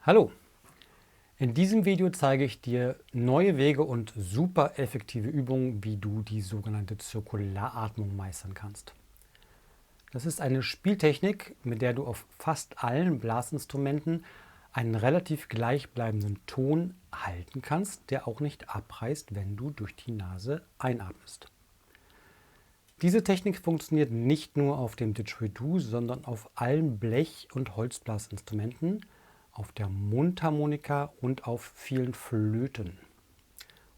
Hallo! In diesem Video zeige ich dir neue Wege und super effektive Übungen, wie du die sogenannte Zirkularatmung meistern kannst. Das ist eine Spieltechnik, mit der du auf fast allen Blasinstrumenten einen relativ gleichbleibenden Ton halten kannst, der auch nicht abreißt, wenn du durch die Nase einatmest. Diese Technik funktioniert nicht nur auf dem Didgeridoo, sondern auf allen Blech- und Holzblasinstrumenten, auf der Mundharmonika und auf vielen Flöten.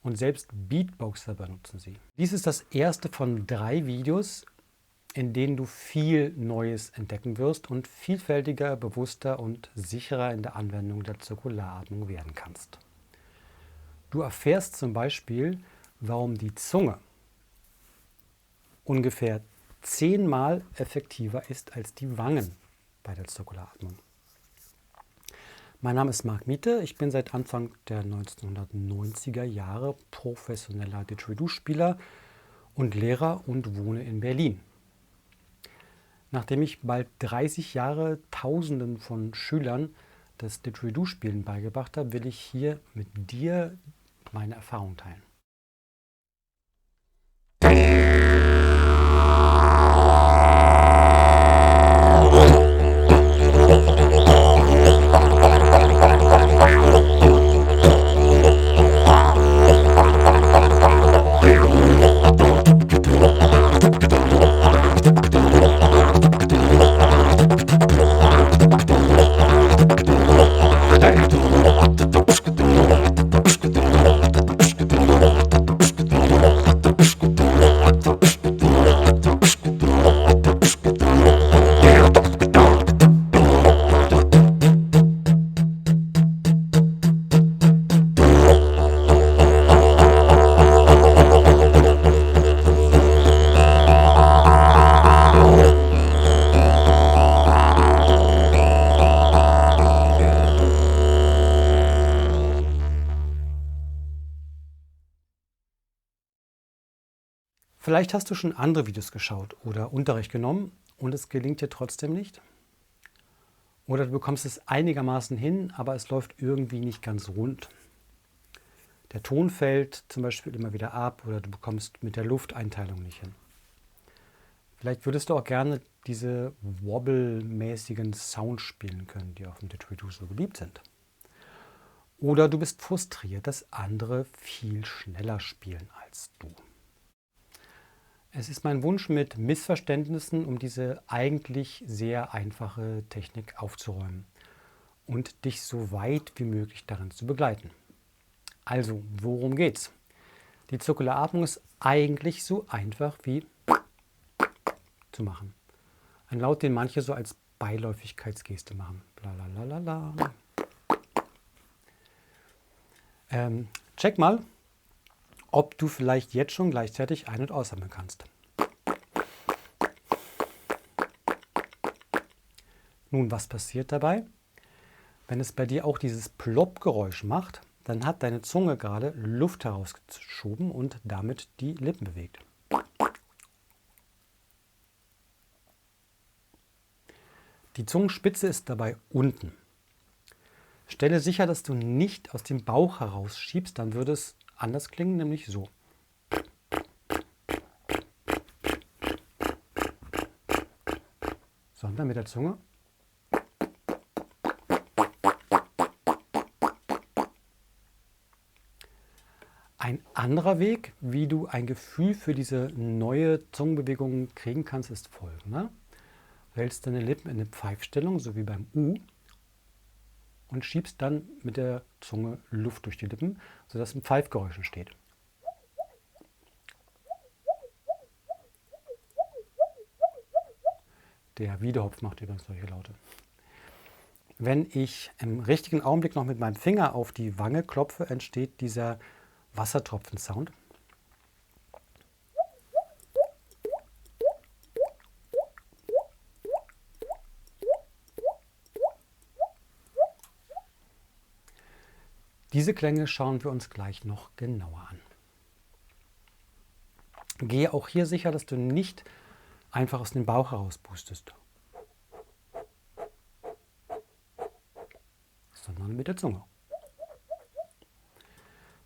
Und selbst Beatboxer benutzen sie. Dies ist das erste von 3 Videos, in denen du viel Neues entdecken wirst und vielfältiger, bewusster und sicherer in der Anwendung der Zirkularatmung werden kannst. Du erfährst zum Beispiel, warum die Zunge ungefähr 10-mal effektiver ist als die Wangen bei der Zirkularatmung. Mein Name ist Marc Miete, ich bin seit Anfang der 1990er Jahre professioneller Didgeridoo-Spieler und Lehrer und wohne in Berlin. Nachdem ich bald 30 Jahre Tausenden von Schülern das Didgeridoo-Spielen beigebracht habe, will ich hier mit dir meine Erfahrung teilen. Vielleicht hast du schon andere Videos geschaut oder Unterricht genommen und es gelingt dir trotzdem nicht. Oder du bekommst es einigermaßen hin, aber es läuft irgendwie nicht ganz rund. Der Ton fällt zum Beispiel immer wieder ab oder du bekommst mit der Lufteinteilung nicht hin. Vielleicht würdest du auch gerne diese wobble-mäßigen Sounds spielen können, die auf dem Didgeridoo so beliebt sind. Oder du bist frustriert, dass andere viel schneller spielen als du. Es ist mein Wunsch, mit Missverständnissen um diese eigentlich sehr einfache Technik aufzuräumen und dich so weit wie möglich darin zu begleiten. Also, worum geht's? Die Zirkularatmung ist eigentlich so einfach wie zu machen. Ein Laut, den manche so als Beiläufigkeitsgeste machen. Blalalala. Check mal, ob du vielleicht jetzt schon gleichzeitig ein- und ausatmen kannst. Nun, was passiert dabei? Wenn es bei dir auch dieses Plopp-Geräusch macht, dann hat deine Zunge gerade Luft herausgeschoben und damit die Lippen bewegt. Die Zungenspitze ist dabei unten. Stelle sicher, dass du nicht aus dem Bauch herausschiebst, dann würde es anders klingen, nämlich so. Sondern mit der Zunge. Ein anderer Weg, wie du ein Gefühl für diese neue Zungenbewegung kriegen kannst, ist folgender. Du hältst deine Lippen in eine Pfeifstellung, so wie beim U, und schiebst dann mit der Zunge Luft durch die Lippen, sodass ein Pfeifgeräusch entsteht. Der Wiedehopf macht übrigens solche Laute. Wenn ich im richtigen Augenblick noch mit meinem Finger auf die Wange klopfe, entsteht dieser Wassertropfen-Sound. Diese Klänge schauen wir uns gleich noch genauer an. Gehe auch hier sicher, dass du nicht einfach aus dem Bauch heraus pustest. sondern mit der Zunge.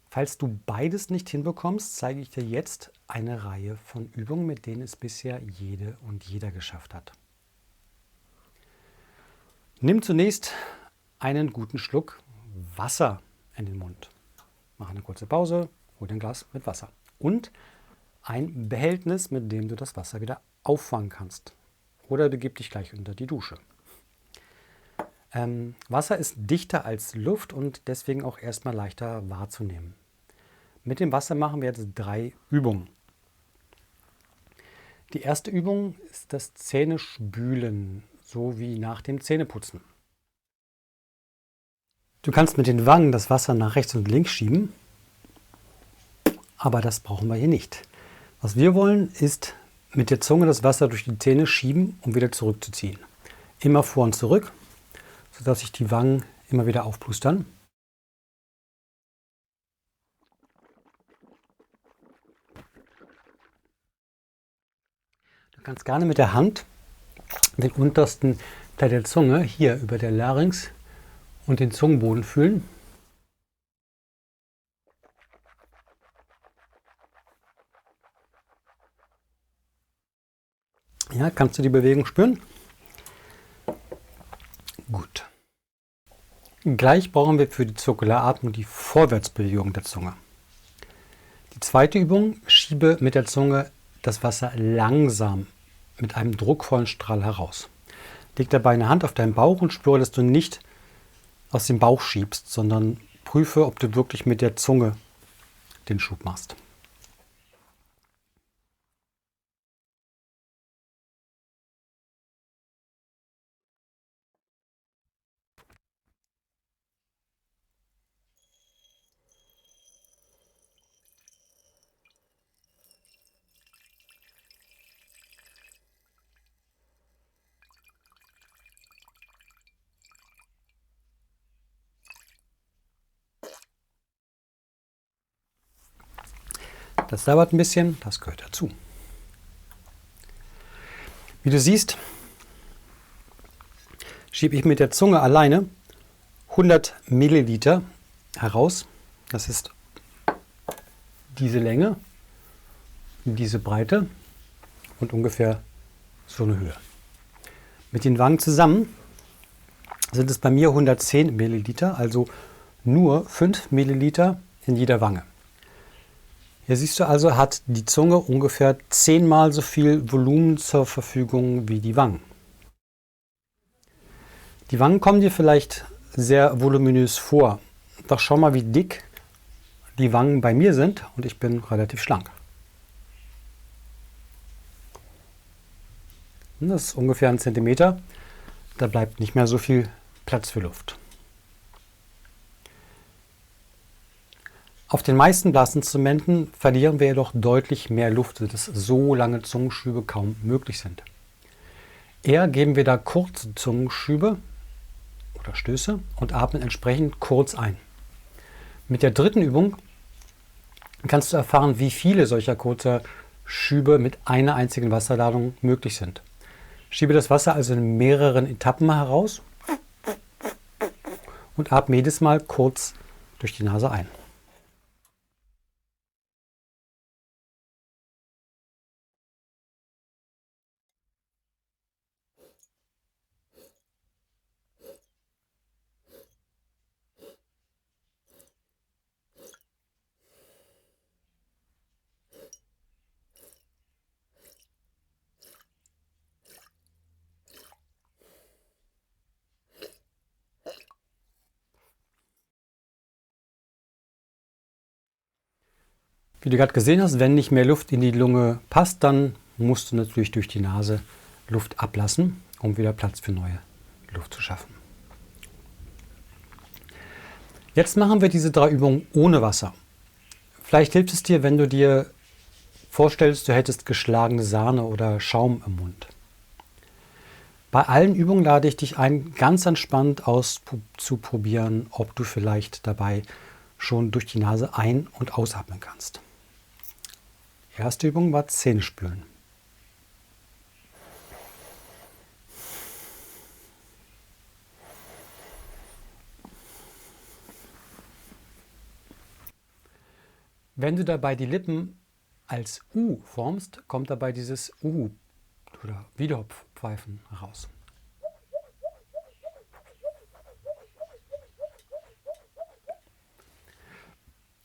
Falls du beides nicht hinbekommst, zeige ich dir jetzt eine Reihe von Übungen, mit denen es bisher jede und jeder geschafft hat. Nimm zunächst einen guten Schluck Wasser in den Mund. Mach eine kurze Pause, hol dir ein Glas mit Wasser. Und ein Behältnis, mit dem du das Wasser wieder auffangen kannst. Oder begib dich gleich unter die Dusche. Wasser ist dichter als Luft und deswegen auch erstmal leichter wahrzunehmen. Mit dem Wasser machen wir jetzt 3 Übungen. Die erste Übung ist das Zähnespülen, so wie nach dem Zähneputzen. Du kannst mit den Wangen das Wasser nach rechts und links schieben, aber das brauchen wir hier nicht. Was wir wollen, ist mit der Zunge das Wasser durch die Zähne schieben, um wieder zurückzuziehen. Immer vor und zurück, sodass sich die Wangen immer wieder aufplustern. Du kannst gerne mit der Hand den untersten Teil der Zunge hier über der Larynx und den Zungenboden fühlen. Ja, kannst du die Bewegung spüren? Gut. Gleich brauchen wir für die Zirkularatmung die Vorwärtsbewegung der Zunge. Die zweite Übung: schiebe mit der Zunge das Wasser langsam mit einem druckvollen Strahl heraus. Leg dabei eine Hand auf deinen Bauch und spüre, dass du nicht aus dem Bauch schiebst, sondern prüfe, ob du wirklich mit der Zunge den Schub machst. Das dauert ein bisschen, das gehört dazu. Wie du siehst, schiebe ich mit der Zunge alleine 100 Milliliter heraus. Das ist diese Länge, diese Breite und ungefähr so eine Höhe. Mit den Wangen zusammen sind es bei mir 110 Milliliter, also nur 5 Milliliter in jeder Wange. Hier siehst du also, hat die Zunge ungefähr 10-mal so viel Volumen zur Verfügung wie die Wangen. Die Wangen kommen dir vielleicht sehr voluminös vor. Doch schau mal, wie dick die Wangen bei mir sind und ich bin relativ schlank. Das ist ungefähr 1 Zentimeter. Da bleibt nicht mehr so viel Platz für Luft. Auf den meisten Blasinstrumenten verlieren wir jedoch deutlich mehr Luft, sodass so lange Zungenschübe kaum möglich sind. Eher geben wir da kurze Zungenschübe oder Stöße und atmen entsprechend kurz ein. Mit der dritten Übung kannst du erfahren, wie viele solcher kurzer Schübe mit einer einzigen Wasserladung möglich sind. Schiebe das Wasser also in mehreren Etappen heraus und atme jedes Mal kurz durch die Nase ein. Wie du gerade gesehen hast, wenn nicht mehr Luft in die Lunge passt, dann musst du natürlich durch die Nase Luft ablassen, um wieder Platz für neue Luft zu schaffen. Jetzt machen wir diese 3 Übungen ohne Wasser. Vielleicht hilft es dir, wenn du dir vorstellst, du hättest geschlagene Sahne oder Schaum im Mund. Bei allen Übungen lade ich dich ein, ganz entspannt auszuprobieren, ob du vielleicht dabei schon durch die Nase ein- und ausatmen kannst. Die erste Übung war Zähnespülen. Wenn du dabei die Lippen als U formst, kommt dabei dieses U oder Wiedehopfpfeifen raus.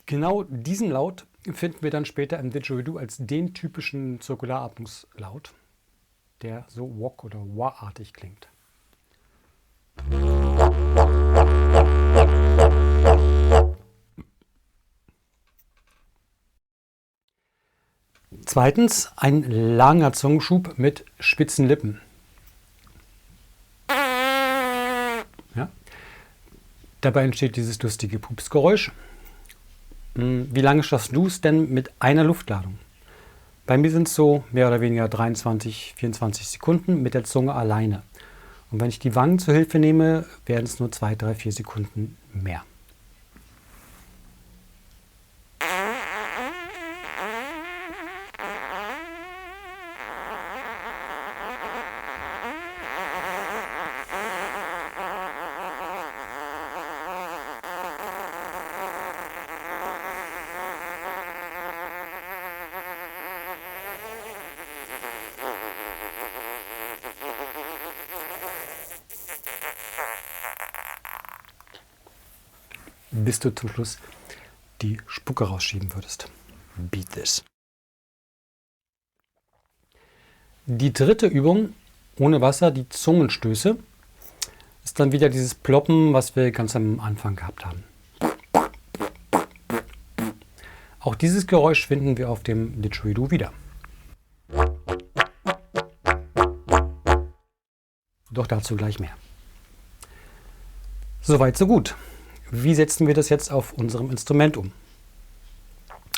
Genau diesen Laut finden wir dann später im Didgeridoo als den typischen Zirkularatmungslaut, der so Wok- oder Wah-artig klingt. Zweitens ein langer Zungenschub mit spitzen Lippen. Ja. Dabei entsteht dieses lustige Pupsgeräusch. Wie lange schaffst du es denn mit einer Luftladung? Bei mir sind es so mehr oder weniger 23, 24 Sekunden mit der Zunge alleine. Und wenn ich die Wangen zur Hilfe nehme, werden es nur 2, 3, 4 Sekunden mehr. Bis du zum Schluss die Spucke rausschieben würdest. Beat this. Die dritte Übung ohne Wasser, die Zungenstöße, ist dann wieder dieses Ploppen, was wir ganz am Anfang gehabt haben. Auch dieses Geräusch finden wir auf dem Didgeridoo wieder. Doch dazu gleich mehr. Soweit, so gut. Wie setzen wir das jetzt auf unserem Instrument um?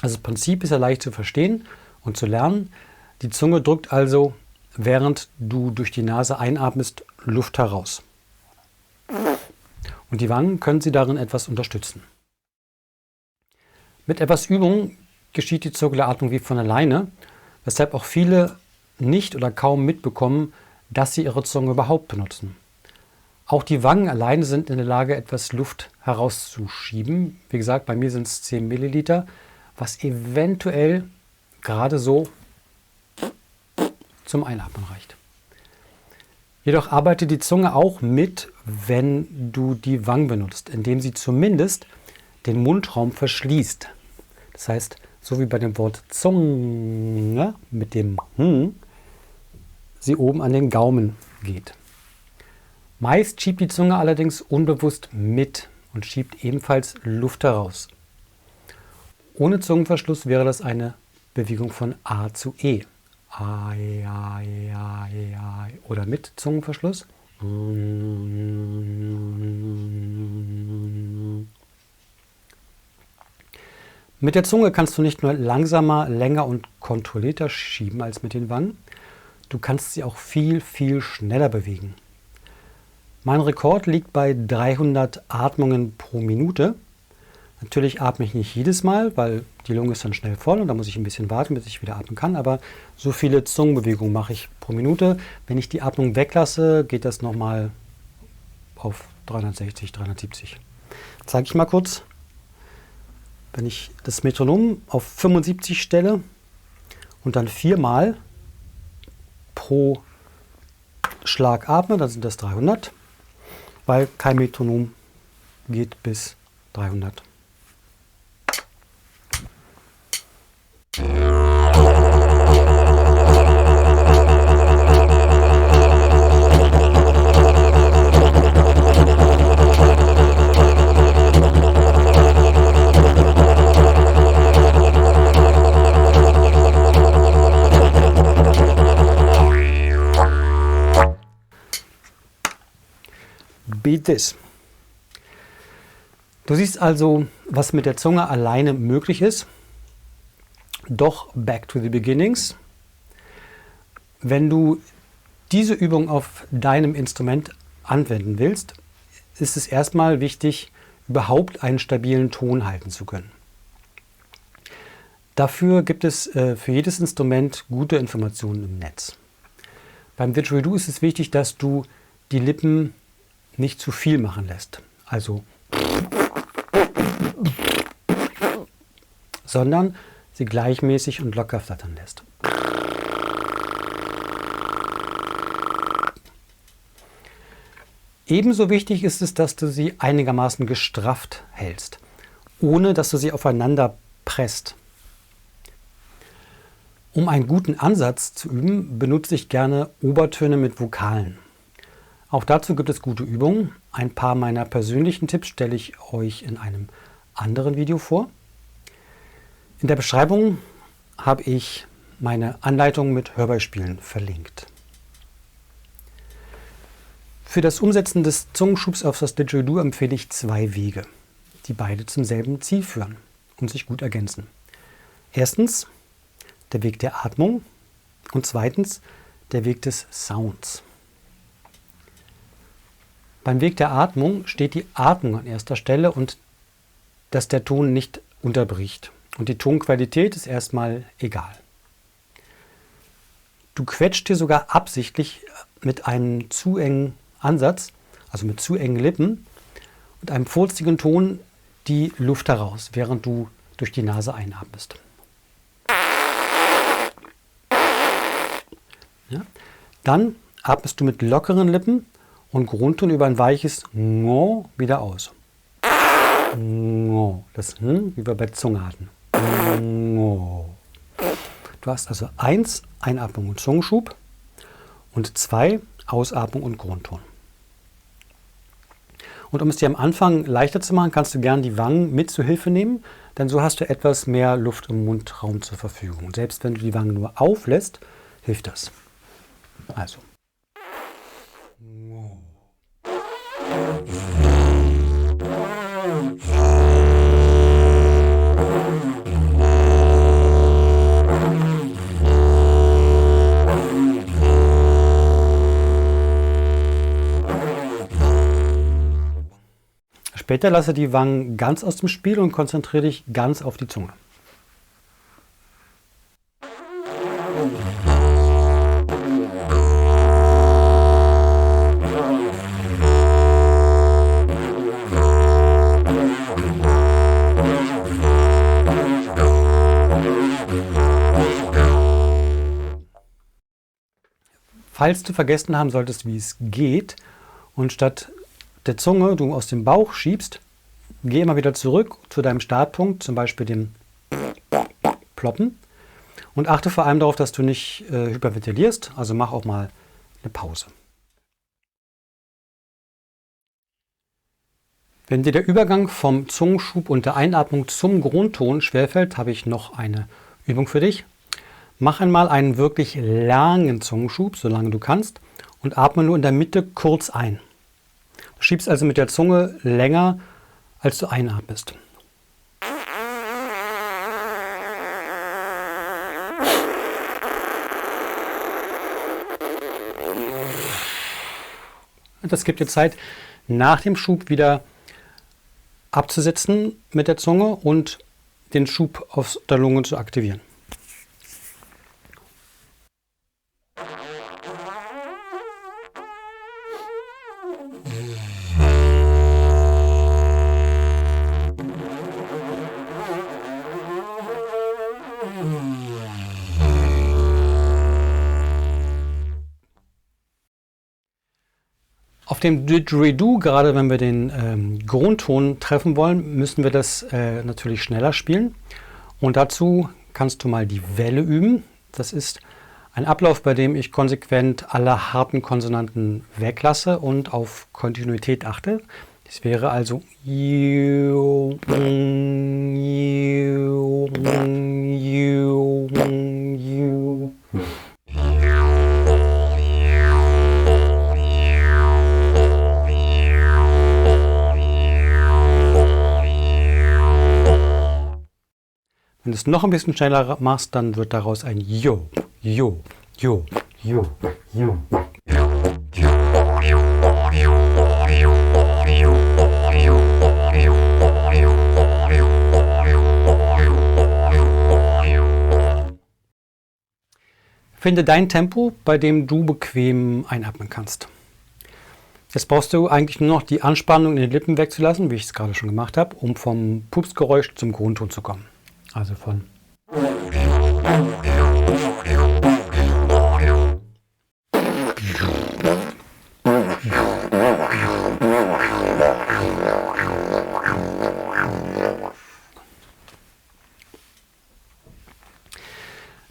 Also das Prinzip ist ja leicht zu verstehen und zu lernen. Die Zunge drückt also, während du durch die Nase einatmest, Luft heraus. Und die Wangen können sie darin etwas unterstützen. Mit etwas Übung geschieht die Zirkulatmung wie von alleine, weshalb auch viele nicht oder kaum mitbekommen, dass sie ihre Zunge überhaupt benutzen. Auch die Wangen alleine sind in der Lage, etwas Luft herauszuschieben. Wie gesagt, bei mir sind es 10 Milliliter, was eventuell gerade so zum Einatmen reicht. Jedoch arbeitet die Zunge auch mit, wenn du die Wangen benutzt, indem sie zumindest den Mundraum verschließt. Das heißt, so wie bei dem Wort Zunge mit dem sie oben an den Gaumen geht. Meist schiebt die Zunge allerdings unbewusst mit und schiebt ebenfalls Luft heraus. Ohne Zungenverschluss wäre das eine Bewegung von A zu E. Ai, ai, ai, ai. Oder mit Zungenverschluss. Mit der Zunge kannst du nicht nur langsamer, länger und kontrollierter schieben als mit den Wangen. Du kannst sie auch viel, viel schneller bewegen. Mein Rekord liegt bei 300 Atmungen pro Minute. Natürlich atme ich nicht jedes Mal, weil die Lunge ist dann schnell voll und da muss ich ein bisschen warten, bis ich wieder atmen kann. Aber so viele Zungenbewegungen mache ich pro Minute. Wenn ich die Atmung weglasse, geht das nochmal auf 360, 370. Zeige ich mal kurz. Wenn ich das Metronom auf 75 stelle und dann 4-mal pro Schlag atme, dann sind das 300. Weil kein Metronom geht bis 300. Beat this. Du siehst also, was mit der Zunge alleine möglich ist. Doch back to the beginnings. Wenn du diese Übung auf deinem Instrument anwenden willst, ist es erstmal wichtig, überhaupt einen stabilen Ton halten zu können. Dafür gibt es für jedes Instrument gute Informationen im Netz. Beim Didgeridoo ist es wichtig, dass du die Lippen nicht zu viel sondern sie gleichmäßig und locker flattern lässt. Ebenso wichtig ist es, dass du sie einigermaßen gestrafft hältst, ohne dass du sie aufeinander presst. Um einen guten Ansatz zu üben, benutze ich gerne Obertöne mit Vokalen. Auch dazu gibt es gute Übungen. Ein paar meiner persönlichen Tipps stelle ich euch in einem anderen Video vor. In der Beschreibung habe ich meine Anleitung mit Hörbeispielen verlinkt. Für das Umsetzen des Zungenschubs auf das Didgeridoo empfehle ich 2 Wege, die beide zum selben Ziel führen und sich gut ergänzen. Erstens der Weg der Atmung und zweitens der Weg des Sounds. Beim Weg der Atmung steht die Atmung an erster Stelle und dass der Ton nicht unterbricht. Und die Tonqualität ist erstmal egal. Du quetscht dir sogar absichtlich mit einem zu engen Ansatz, also mit zu engen Lippen und einem furzigen Ton die Luft heraus, während du durch die Nase einatmest. Ja? Dann atmest du mit lockeren Lippen und Grundton über ein weiches Ngo wieder aus. Ngo. Das wie wir bei Zungenatmen. Ngo. Du hast also 1 Einatmung und Zungenschub und 2 Ausatmung und Grundton. Und um es dir am Anfang leichter zu machen, kannst du gerne die Wangen mit zur Hilfe nehmen, denn so hast du etwas mehr Luft im Mundraum zur Verfügung. Und selbst wenn du die Wangen nur auflässt, hilft das. Also. Später lasse die Wangen ganz aus dem Spiel und konzentriere dich ganz auf die Zunge. Falls du vergessen haben solltest, wie es geht und statt der Zunge du aus dem Bauch schiebst, geh immer wieder zurück zu deinem Startpunkt, zum Beispiel dem Ploppen, und achte vor allem darauf, dass du nicht hyperventilierst, also mach auch mal eine Pause. Wenn dir der Übergang vom Zungenschub und der Einatmung zum Grundton schwerfällt, habe ich noch eine Übung für dich. Mach einmal einen wirklich langen Zungenschub, solange du kannst, und atme nur in der Mitte kurz ein. Du schiebst also mit der Zunge länger, als du einatmest. Das gibt dir Zeit, nach dem Schub wieder abzusetzen mit der Zunge und den Schub aus der Lunge zu aktivieren. Auf dem Didgeridoo, gerade wenn wir den Grundton treffen wollen, müssen wir das natürlich schneller spielen. Und dazu kannst du mal die Welle üben. Das ist ein Ablauf, bei dem ich konsequent alle harten Konsonanten weglasse und auf Kontinuität achte. Das wäre also Wenn du es noch ein bisschen schneller machst, dann wird daraus ein Jo, Jo, Jo, Jo, Jo. Finde dein Tempo, bei dem du bequem einatmen kannst. Jetzt brauchst du eigentlich nur noch die Anspannung in den Lippen wegzulassen, wie ich es gerade schon gemacht habe, um vom Pupsgeräusch zum Grundton zu kommen. Also von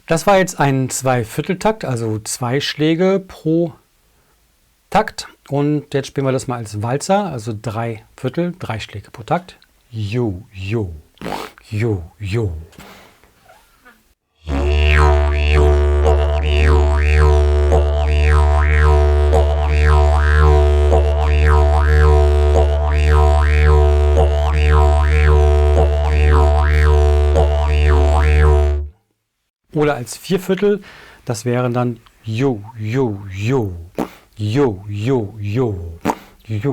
Das war jetzt ein Zweivierteltakt, also 2 Schläge pro Takt. Und jetzt spielen wir das mal als Walzer, also 3 Viertel, 3 Schläge pro Takt. Jo, jo, jo, jo. Oder als 4 Viertel, das wären dann Jo, Jo, Jo, Jo, Jo, Jo, Jo, Jo,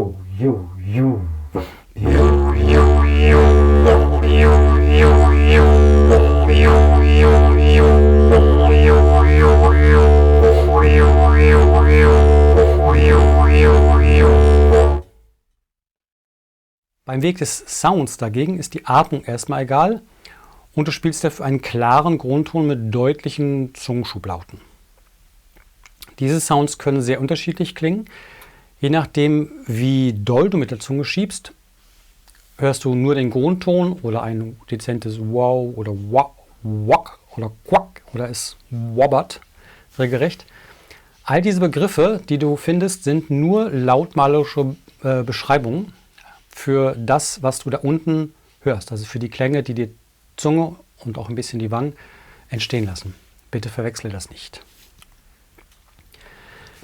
Jo, Jo, Jo, Jo. Beim Weg des Sounds dagegen ist die Atmung erstmal egal. Und du spielst dafür einen klaren Grundton mit deutlichen Zungenschublauten. Diese Sounds können sehr unterschiedlich klingen. Je nachdem, wie doll du mit der Zunge schiebst, hörst du nur den Grundton oder ein dezentes Wow oder Wak, Wak oder Quack oder es wobbert regelrecht. All diese Begriffe, die du findest, sind nur lautmalerische Beschreibungen für das, was du da unten hörst. Also für die Klänge, die die Zunge und auch ein bisschen die Wangen entstehen lassen. Bitte verwechsle das nicht.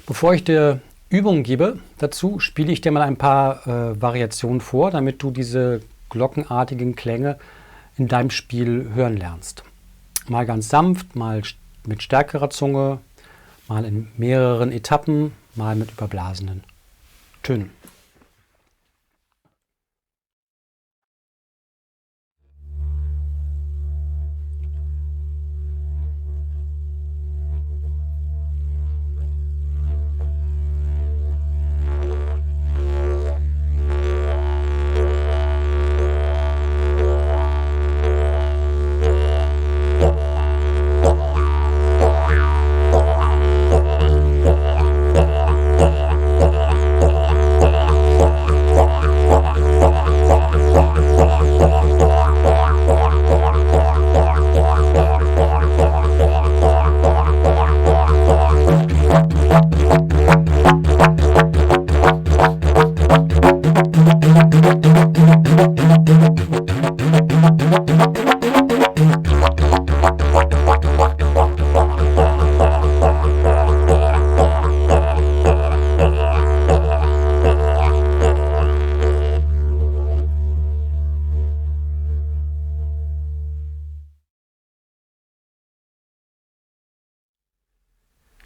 Bevor ich dir Übungen gebe, dazu spiele ich dir mal ein paar Variationen vor, damit du diese glockenartigen Klänge in deinem Spiel hören lernst. Mal ganz sanft, mal mit stärkerer Zunge, mal in mehreren Etappen, mal mit überblasenen Tönen.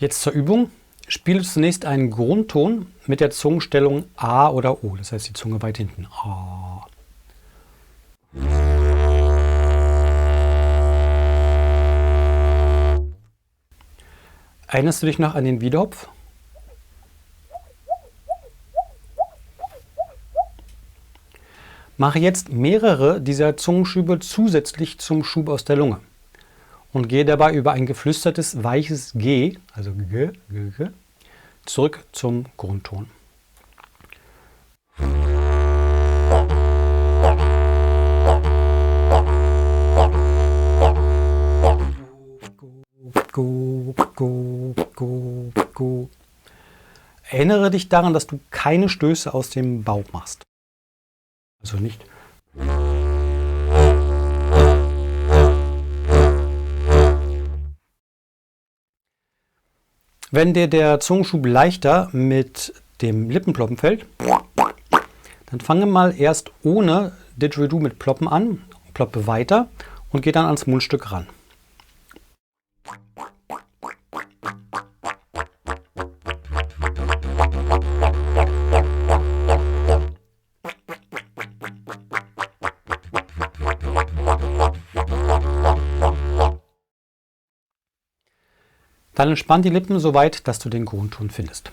Jetzt zur Übung. Spiele zunächst einen Grundton mit der Zungenstellung A oder O, das heißt die Zunge weit hinten. A. Erinnerst du dich noch an den Wiedehopf? Mache jetzt mehrere dieser Zungenschübe zusätzlich zum Schub aus der Lunge und gehe dabei über ein geflüstertes, weiches G, also G, G, G, zurück zum Grundton. Go, go, go, go. Erinnere dich daran, dass du keine Stöße aus dem Bauch machst. Also nicht. Wenn dir der Zungenschub leichter mit dem Lippenploppen fällt, dann fange mal erst ohne Didgeridoo mit Ploppen an, ploppe weiter und geh dann ans Mundstück ran. Dann entspann die Lippen so weit, dass du den Grundton findest.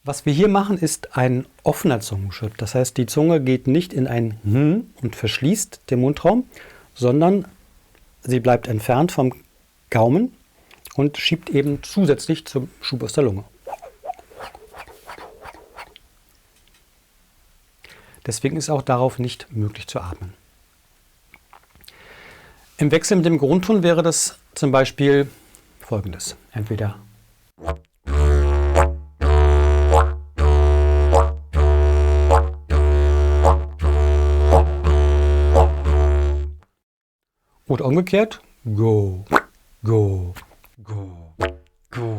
Was wir hier machen, ist ein offener Zungenschritt. Das heißt, die Zunge geht nicht in ein Hm und verschließt den Mundraum, sondern sie bleibt entfernt vom Gaumen und schiebt eben zusätzlich zum Schub aus der Lunge. Deswegen ist auch darauf nicht möglich zu atmen. Im Wechsel mit dem Grundton wäre das zum Beispiel folgendes. Entweder oder umgekehrt. Go, go, go, go.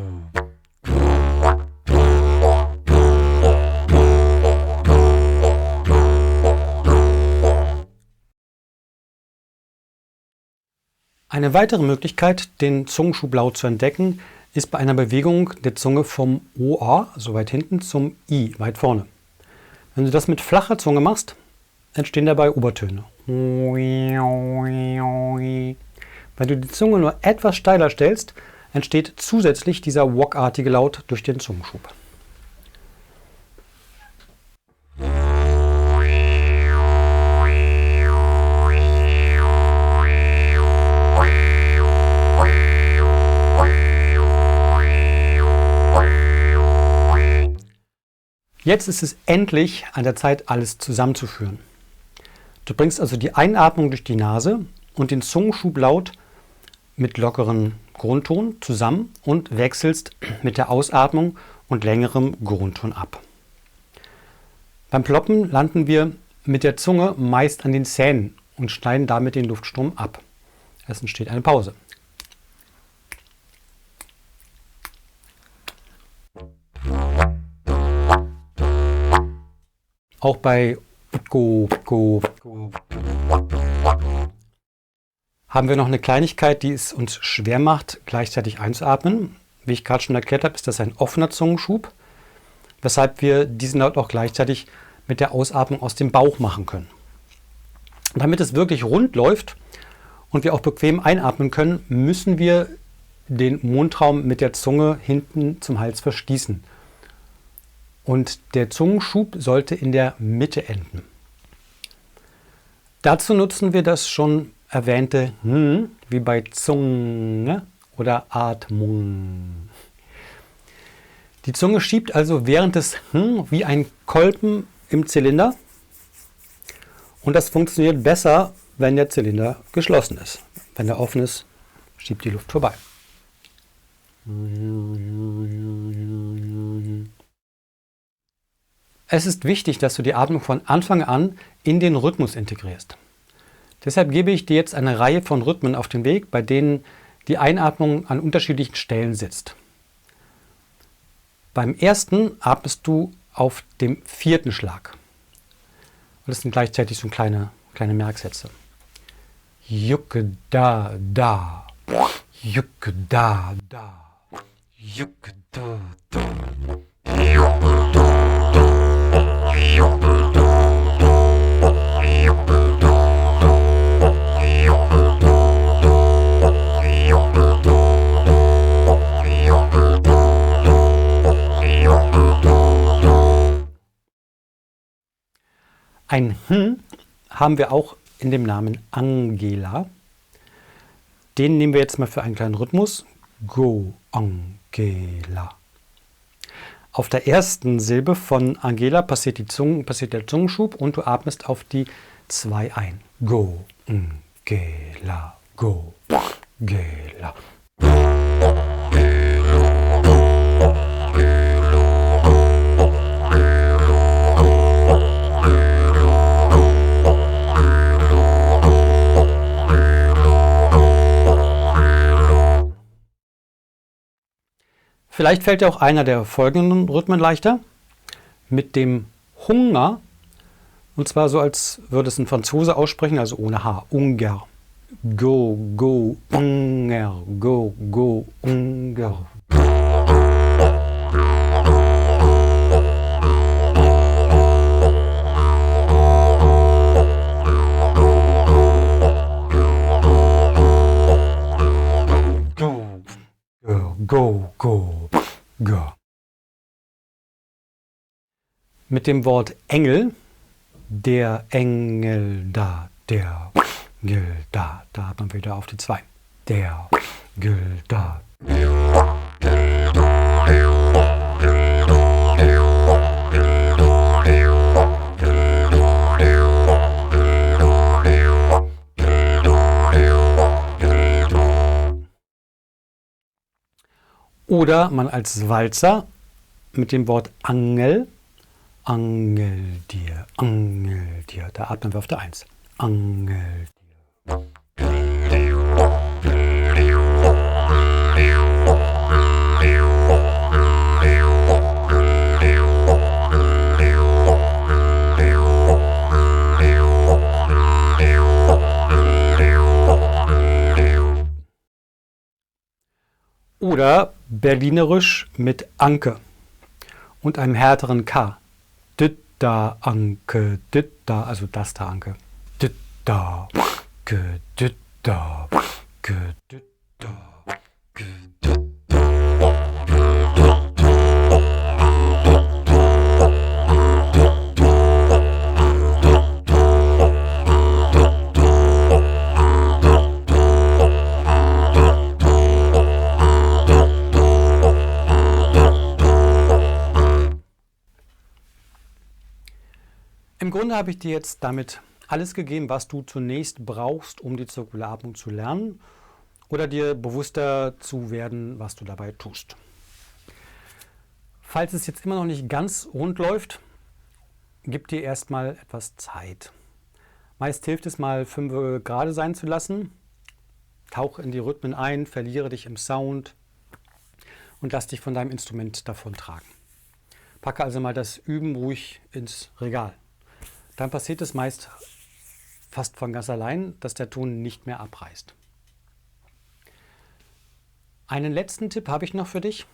Eine weitere Möglichkeit, den Zungenschuhlaut zu entdecken, ist bei einer Bewegung der Zunge vom OA, also weit hinten, zum I, weit vorne. Wenn du das mit flacher Zunge machst, entstehen dabei Obertöne. Wenn du die Zunge nur etwas steiler stellst, entsteht zusätzlich dieser Wok-artige Laut durch den Zungenschub. Jetzt ist es endlich an der Zeit, alles zusammenzuführen. Du bringst also die Einatmung durch die Nase und den Zungenschublaut mit lockerem Grundton zusammen und wechselst mit der Ausatmung und längerem Grundton ab. Beim Ploppen landen wir mit der Zunge meist an den Zähnen und schneiden damit den Luftstrom ab. Es entsteht eine Pause. Auch bei Go, Go, Go haben wir noch eine Kleinigkeit, die es uns schwer macht, gleichzeitig einzuatmen. Wie ich gerade schon erklärt habe, ist das ein offener Zungenschub, weshalb wir diesen Laut auch gleichzeitig mit der Ausatmung aus dem Bauch machen können. Und damit es wirklich rund läuft und wir auch bequem einatmen können, müssen wir den Mundraum mit der Zunge hinten zum Hals verschließen. Und der Zungenschub sollte in der Mitte enden. Dazu nutzen wir das schon erwähnte Hm, wie bei Zunge oder Atmung. Die Zunge schiebt also während des Hm wie ein Kolben im Zylinder. Und das funktioniert besser, wenn der Zylinder geschlossen ist. Wenn er offen ist, schiebt die Luft vorbei. Es ist wichtig, dass du die Atmung von Anfang an in den Rhythmus integrierst. Deshalb gebe ich dir jetzt eine Reihe von Rhythmen auf den Weg, bei denen die Einatmung an unterschiedlichen Stellen sitzt. Beim ersten atmest du auf dem 4. Schlag. Und das sind gleichzeitig so kleine Merksätze. Jucke da da, jucke da da, jucke da da. Ein Hm haben wir auch in dem Namen Angela. Den nehmen wir jetzt mal für einen kleinen Rhythmus. Go, Angela. Auf der ersten Silbe von Angela passiert der Zungenschub und du atmest auf die 2 ein. Go, Angela, go, Angela. Vielleicht fällt dir auch einer der folgenden Rhythmen leichter. Mit dem Hunger, und zwar so, als würde es ein Franzose aussprechen, also ohne H. Unger. Go, go, Unger. Go, go, Unger. Go, go, go, go. Mit dem Wort Engel, der Engel da, der Engel da, da hat man wieder auf die 2. Der Engel da. Oder man als Walzer mit dem Wort Angel, Angel dir, da atmen wir auf der 1. Angel dir. Oder Berlinerisch mit Anke und einem härteren K. Dit da Anke, dit da, also das da Anke. Dit da, ge, dit da, ge, dit da, ge, dit da. Im Grunde habe ich dir jetzt damit alles gegeben, was du zunächst brauchst, um die Zirkulatmung zu lernen oder dir bewusster zu werden, was du dabei tust. Falls es jetzt immer noch nicht ganz rund läuft, gib dir erstmal etwas Zeit. Meist hilft es mal 5 gerade sein zu lassen, tauche in die Rhythmen ein, verliere dich im Sound und lass dich von deinem Instrument davon tragen. Packe also mal das Üben ruhig ins Regal. Dann passiert es meist fast von ganz allein, dass der Ton nicht mehr abreißt. Einen letzten Tipp habe ich noch für dich.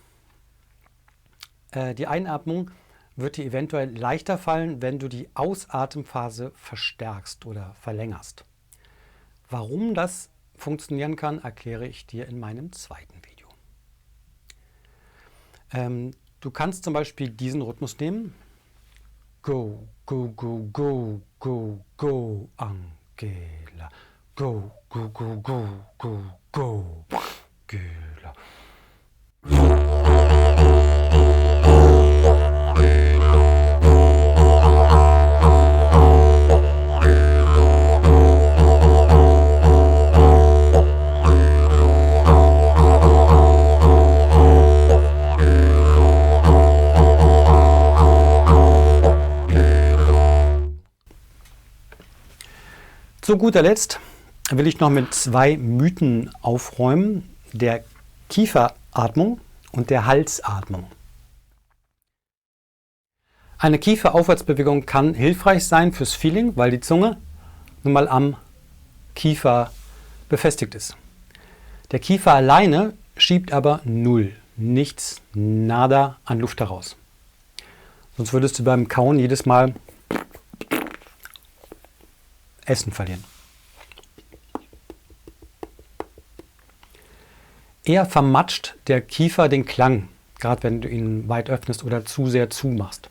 Die Einatmung wird dir eventuell leichter fallen, wenn du die Ausatemphase verstärkst oder verlängerst. Warum das funktionieren kann, erkläre ich dir in meinem zweiten Video. Du kannst zum Beispiel diesen Rhythmus nehmen. Go, go, go, go, go, go, Angela. Go, go, go, go, go, go, Angela. Zu guter Letzt will ich noch mit 2 Mythen aufräumen, der Kieferatmung und der Halsatmung. Eine Kieferaufwärtsbewegung kann hilfreich sein fürs Feeling, weil die Zunge nun mal am Kiefer befestigt ist. Der Kiefer alleine schiebt aber null, nichts, nada an Luft heraus. Sonst würdest du beim Kauen jedes Mal Essen verlieren. Eher vermatscht der Kiefer den Klang, gerade wenn du ihn weit öffnest oder zu sehr zumachst.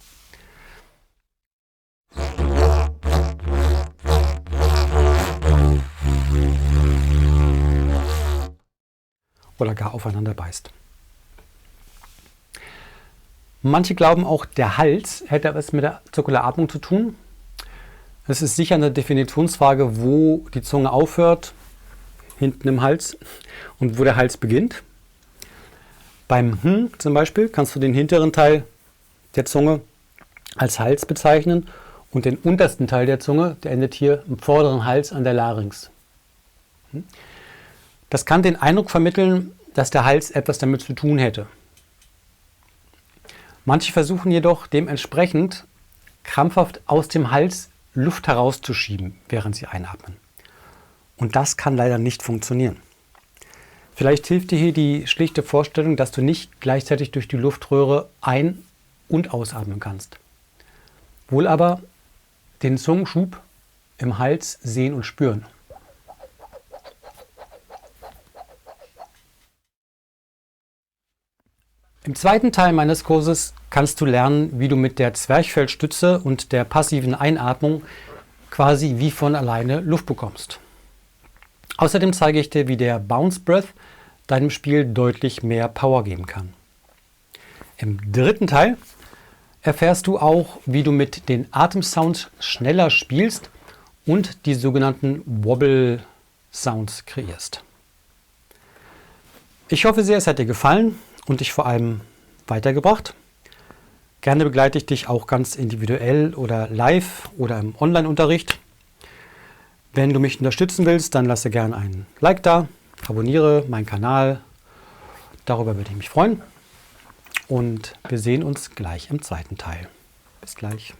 Oder gar aufeinander beißt. Manche glauben auch, der Hals hätte etwas mit der Zirkularatmung zu tun. Es ist sicher eine Definitionsfrage, wo die Zunge aufhört, hinten im Hals, und wo der Hals beginnt. Beim Hm zum Beispiel kannst du den hinteren Teil der Zunge als Hals bezeichnen und den untersten Teil der Zunge, der endet hier im vorderen Hals an der Larynx. Das kann den Eindruck vermitteln, dass der Hals etwas damit zu tun hätte. Manche versuchen jedoch dementsprechend krampfhaft aus dem Hals Luft herauszuschieben, während sie einatmen. Und das kann leider nicht funktionieren. Vielleicht hilft dir hier die schlichte Vorstellung, dass du nicht gleichzeitig durch die Luftröhre ein- und ausatmen kannst. Wohl aber den Zungenschub im Hals sehen und spüren. Im zweiten Teil meines Kurses kannst du lernen, wie du mit der Zwerchfellstütze und der passiven Einatmung quasi wie von alleine Luft bekommst. Außerdem zeige ich dir, wie der Bounce Breath deinem Spiel deutlich mehr Power geben kann. Im dritten Teil erfährst du auch, wie du mit den Atemsounds schneller spielst und die sogenannten Wobble Sounds kreierst. Ich hoffe sehr, es hat dir gefallen und dich vor allem weitergebracht. Gerne begleite ich dich auch ganz individuell oder live oder im Online-Unterricht. Wenn du mich unterstützen willst, dann lasse gerne einen Like da, abonniere meinen Kanal. Darüber würde ich mich freuen. Und wir sehen uns gleich im zweiten Teil. Bis gleich.